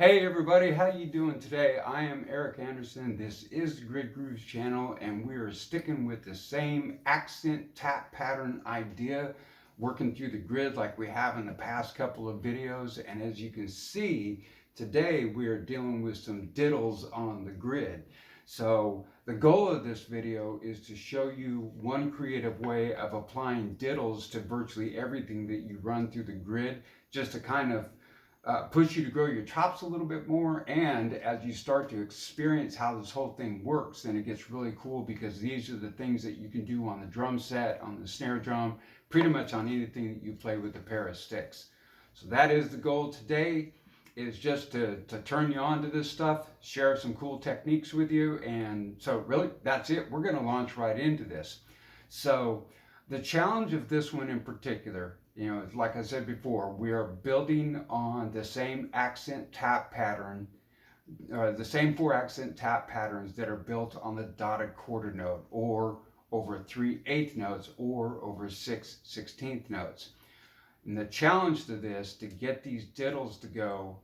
Hey everybody, how you doing today? I am Eric Anderson. This is Grid Grooves channel, and we are sticking with the same accent tap pattern idea, working through the grid like we have in the past couple of videos. And as you can see, today we are dealing with some diddles on the grid. So the goal of this video is to show you one creative way of applying diddles to virtually everything that you run through the grid, just to kind of push you to grow your chops a little bit more. And as you start to experience how this whole thing works, then it gets really cool, because these are the things that you can do on the drum set, on the snare drum, pretty much on anything that you play with a pair of sticks. So that is the goal today, is just to turn you on to this stuff, share some cool techniques with you. And so really that's it. We're going to launch right into this. So the challenge of this one in particular, like I said before, we are building on the same accent tap pattern, the same 4 accent tap patterns that are built on the dotted quarter note, or over 3/8 notes, or over 6 16th notes. And the challenge to this, to get these diddles to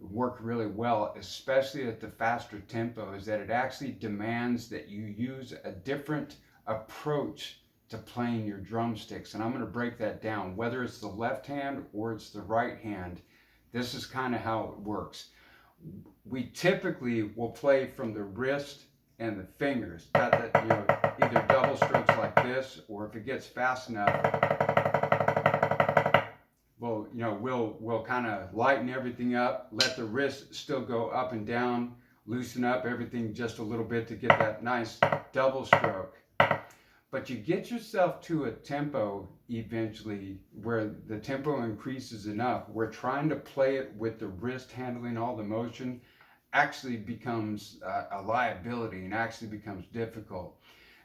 work really well, especially at the faster tempo, is that it actually demands that you use a different approach to playing your drumsticks. And I'm going to break that down, whether it's the left hand or it's the right hand. This is kind of how it works. We typically will play from the wrist and the fingers, either double strokes like this, or if it gets fast enough, we'll kind of lighten everything up, let the wrist still go up and down, loosen up everything just a little bit to get that nice double stroke. But you get yourself to a tempo eventually where the tempo increases enough where trying to play it with the wrist handling all the motion actually becomes a liability, and actually becomes difficult.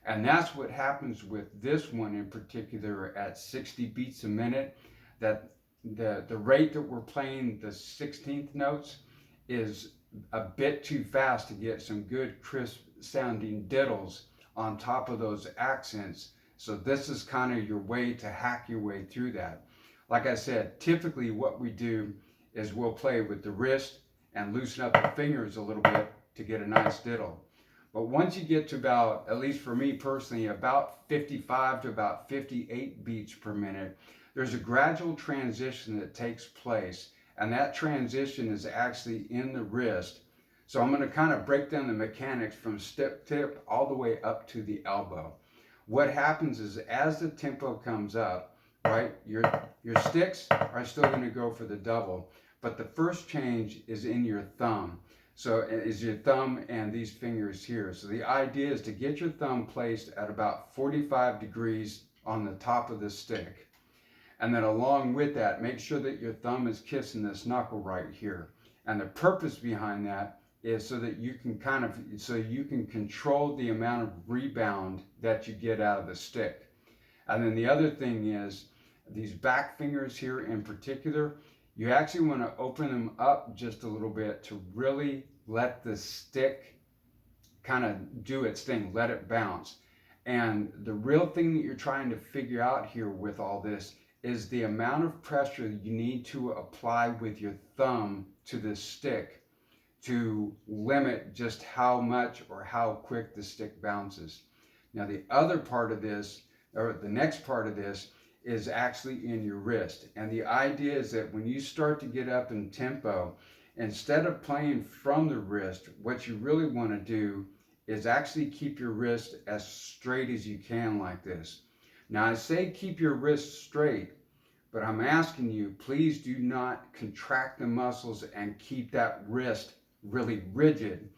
And that's what happens with this one in particular at 60 beats a minute. That the rate that we're playing the 16th notes is a bit too fast to get some good crisp sounding diddles on top of those accents. So this is kind of your way to hack your way through that. Like I said, typically what we do is we'll play with the wrist and loosen up the fingers a little bit to get a nice diddle. But once you get to about, at least for me personally, about 55 to about 58 beats per minute, there's a gradual transition that takes place, and that transition is actually in the wrist. So I'm going to kind of break down the mechanics from tip all the way up to the elbow. What happens is, as the tempo comes up, right, your sticks are still going to go for the double, but the first change is in your thumb. So is your thumb and these fingers here. So the idea is to get your thumb placed at about 45 degrees on the top of the stick. And then along with that, make sure that your thumb is kissing this knuckle right here. And the purpose behind that is so that you can control the amount of rebound that you get out of the stick. And then the other thing is, these back fingers here in particular, you actually want to open them up just a little bit to really let the stick kind of do its thing, let it bounce. And the real thing that you're trying to figure out here with all this is the amount of pressure you need to apply with your thumb to the stick to limit just how much or how quick the stick bounces. Now the other part of this, or the next part of this, is actually in your wrist. And the idea is that when you start to get up in tempo, instead of playing from the wrist, what you really want to do is actually keep your wrist as straight as you can, like this. Now I say keep your wrist straight, but I'm asking you, please do not contract the muscles and keep that wrist really rigid,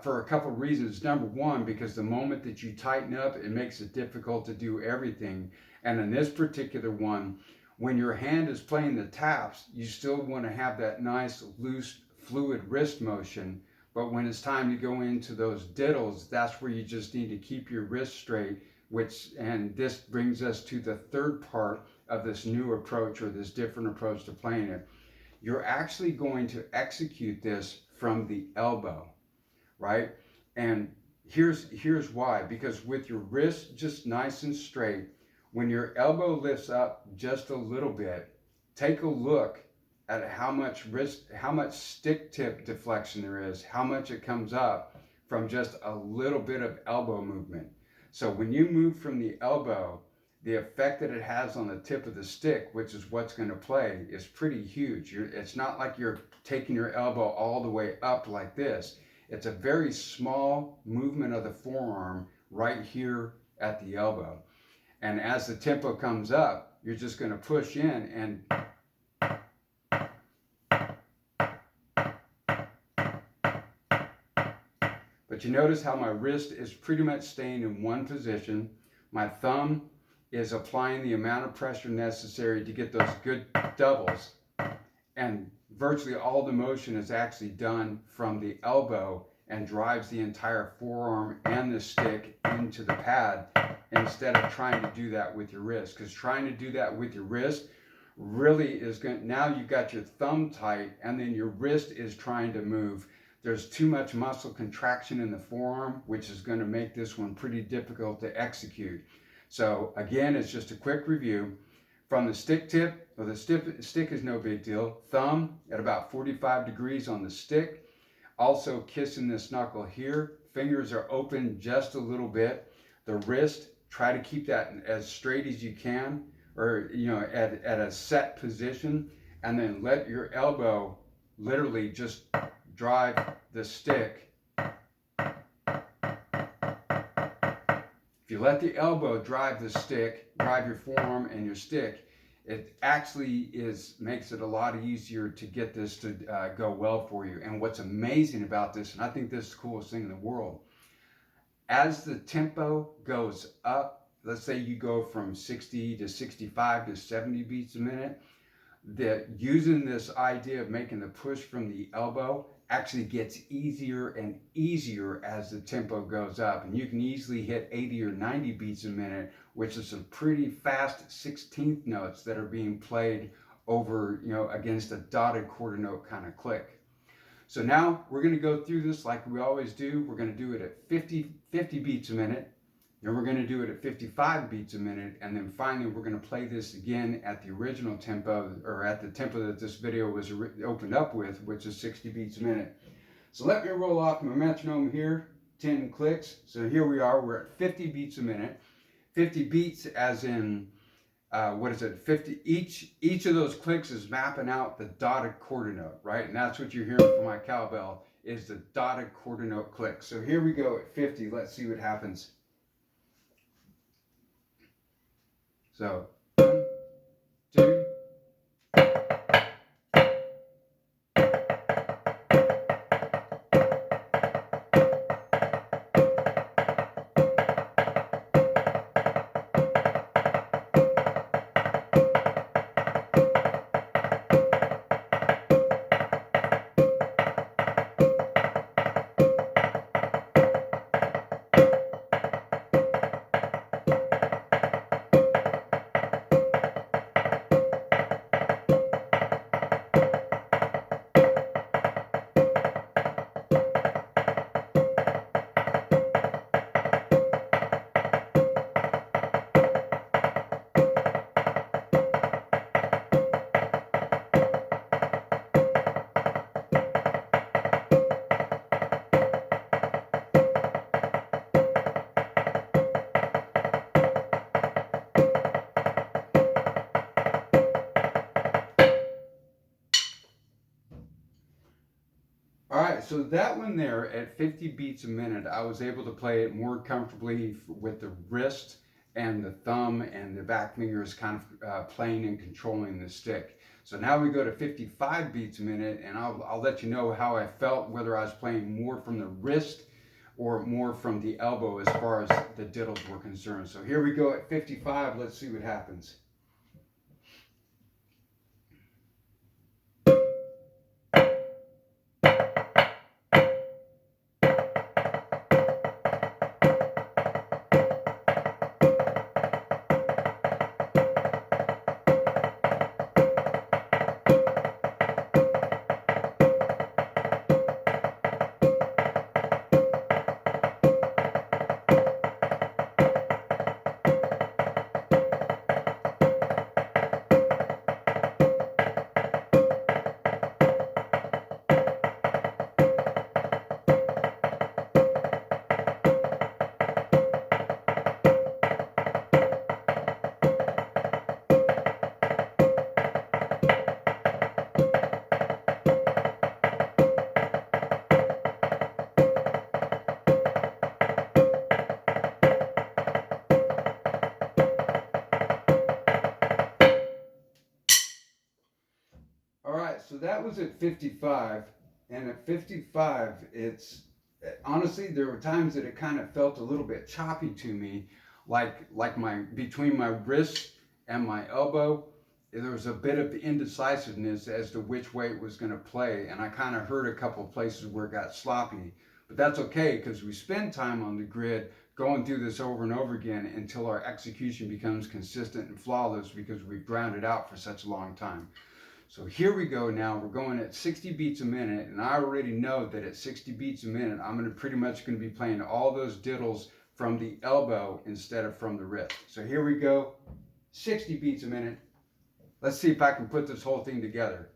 for a couple reasons. Number one, because the moment that you tighten up, it makes it difficult to do everything. And in this particular one, when your hand is playing the taps, you still want to have that nice, loose, fluid wrist motion. But when it's time to go into those diddles, that's where you just need to keep your wrist straight, and this brings us to the third part of this new approach, or this different approach to playing it. You're actually going to execute this from the elbow, right? And here's why. Because with your wrist just nice and straight, when your elbow lifts up just a little bit, take a look at how much stick tip deflection there is, how much it comes up from just a little bit of elbow movement. So when you move from the elbow, the effect that it has on the tip of the stick, which is what's going to play, is pretty huge. It's not like you're taking your elbow all the way up like this. It's a very small movement of the forearm right here at the elbow. And as the tempo comes up, you're just going to push in and but you notice how my wrist is pretty much staying in one position. My thumb is applying the amount of pressure necessary to get those good doubles. And virtually all the motion is actually done from the elbow and drives the entire forearm and the stick into the pad instead of trying to do that with your wrist. Because trying to do that with your wrist really is going, now you've got your thumb tight and then your wrist is trying to move. There's too much muscle contraction in the forearm, which is going to make this one pretty difficult to execute. So again, it's just a quick review. From the stick tip, well, the stick is no big deal. Thumb at about 45 degrees on the stick. Also kissing this knuckle here. Fingers are open just a little bit. The wrist, try to keep that as straight as you can, or at a set position, and then let your elbow literally just drive the stick. If you let the elbow drive the stick, drive your forearm and your stick, it actually makes it a lot easier to get this to go well for you. And what's amazing about this, and I think this is the coolest thing in the world, as the tempo goes up, let's say you go from 60 to 65 to 70 beats a minute, that using this idea of making the push from the elbow actually gets easier and easier as the tempo goes up. And you can easily hit 80 or 90 beats a minute, which is some pretty fast 16th notes that are being played over, against a dotted quarter note kind of click. So now we're going to go through this like we always do. We're going to do it at 50 beats a minute. Then we're going to do it at 55 beats a minute, and then finally we're going to play this again at the original tempo, or at the tempo that this video was opened up with, which is 60 beats a minute. So let me roll off my metronome here, 10 clicks. So here we are, we're at 50 beats a minute. 50 beats as in, 50, each of those clicks is mapping out the dotted quarter note, right? And that's what you're hearing from my cowbell, is the dotted quarter note click. So here we go at 50, let's see what happens. So, 1, 2. Alright, so that one there at 50 beats a minute, I was able to play it more comfortably with the wrist and the thumb and the back fingers kind of playing and controlling the stick. So now we go to 55 beats a minute, and I'll let you know how I felt, whether I was playing more from the wrist or more from the elbow as far as the diddles were concerned. So here we go at 55, let's see what happens. that was at 55, and at 55, it's honestly, there were times that it kind of felt a little bit choppy to me, like my between my wrist and my elbow, there was a bit of indecisiveness as to which way it was going to play, and I kind of heard a couple of places where it got sloppy. But that's okay, because we spend time on the grid going through this over and over again until our execution becomes consistent and flawless, because we've ground it out for such a long time. So here we go now. We're going at 60 beats a minute, and I already know that at 60 beats a minute, I'm pretty much going to be playing all those diddles from the elbow instead of from the wrist. So here we go, 60 beats a minute. Let's see if I can put this whole thing together.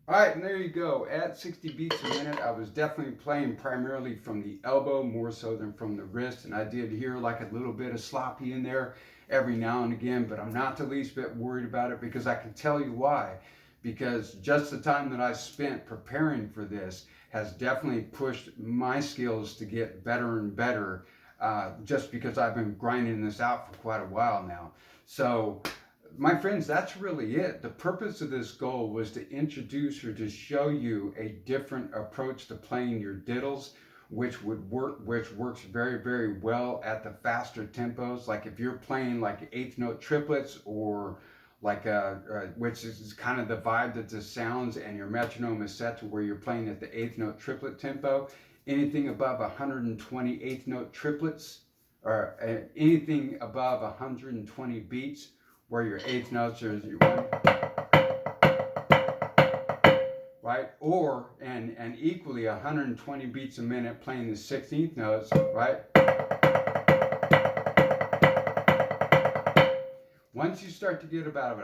All right, and there you go. At 60 beats a minute, I was definitely playing primarily from the elbow more so than from the wrist, and I did hear like a little bit of sloppy in there every now and again, but I'm not the least bit worried about it, because I can tell you why. Because just the time that I spent preparing for this has definitely pushed my skills to get better and better, just because I've been grinding this out for quite a while now. So my friends, that's really it. The purpose of this goal was to introduce or to show you a different approach to playing your diddles, which works very, very well at the faster tempos. Like if you're playing like eighth note triplets, or like which is kind of the vibe that this sounds, and your metronome is set to where you're playing at the eighth note triplet tempo, anything above 120 eighth note triplets, or anything above 120 beats, where your eighth notes are your one, right? Or, and equally 120 beats a minute playing the 16th notes, right? Once you start to get above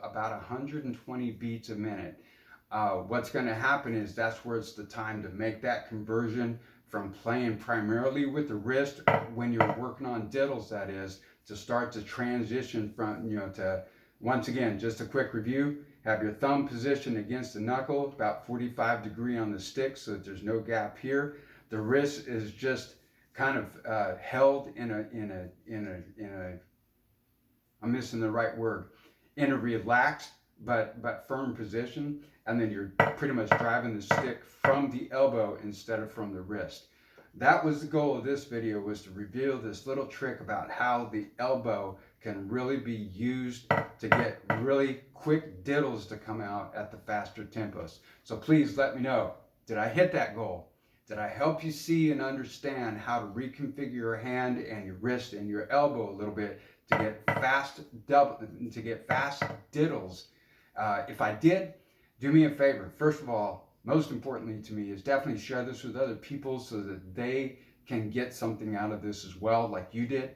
about 120 beats a minute, what's going to happen is that's where it's the time to make that conversion from playing primarily with the wrist when you're working on diddles, that is, to start to transition from, to, once again, just a quick review, have your thumb positioned against the knuckle, about 45 degrees on the stick so that there's no gap here. The wrist is just kind of held in a, I'm missing the right word, in a relaxed but firm position, and then you're pretty much driving the stick from the elbow instead of from the wrist. That was the goal of this video, was to reveal this little trick about how the elbow can really be used to get really quick diddles to come out at the faster tempos. So please let me know, did I hit that goal? Did I help you see and understand how to reconfigure your hand and your wrist and your elbow a little bit to get fast diddles? If I did, do me a favor. First of all, most importantly to me, is definitely share this with other people so that they can get something out of this as well, like you did.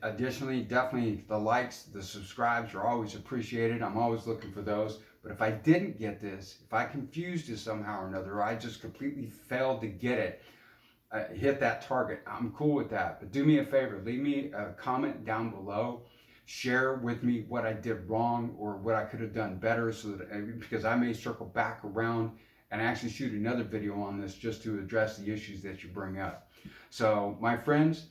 Additionally, definitely the likes, the subscribes are always appreciated. I'm always looking for those. But if I didn't get this, if I confused you somehow or another, or I just completely failed to get it, hit that target, I'm cool with that. But do me a favor, leave me a comment down below. Share with me what I did wrong or what I could have done better, so that, because I may circle back around and actually shoot another video on this just to address the issues that you bring up. So my friends,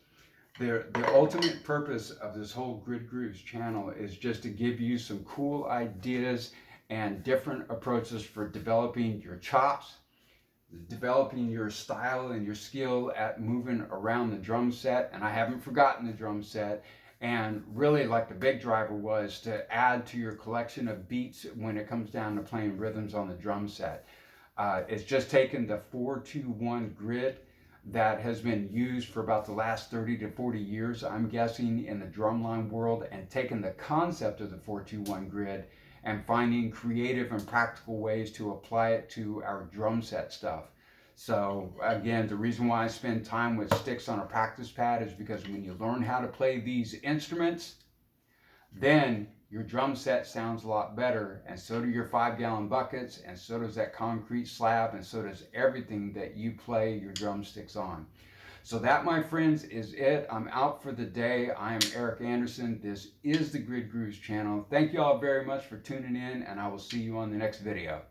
the ultimate purpose of this whole Grid Grooves channel is just to give you some cool ideas and different approaches for developing your chops, developing your style and your skill at moving around the drum set. And I haven't forgotten the drum set. And really, like the big driver was to add to your collection of beats when it comes down to playing rhythms on the drum set. It's just taken the 4-2-1 grid that has been used for about the last 30 to 40 years, I'm guessing, in the drumline world, and taken the concept of the 4-2-1 grid and finding creative and practical ways to apply it to our drum set stuff. So again, the reason why I spend time with sticks on a practice pad is because when you learn how to play these instruments, then your drum set sounds a lot better, and so do your 5-gallon buckets, and so does that concrete slab, and so does everything that you play your drumsticks on. So that, my friends, is it. I'm out for the day. I am Eric Anderson. This is the Grid Grooves channel. Thank you all very much for tuning in, and I will see you on the next video.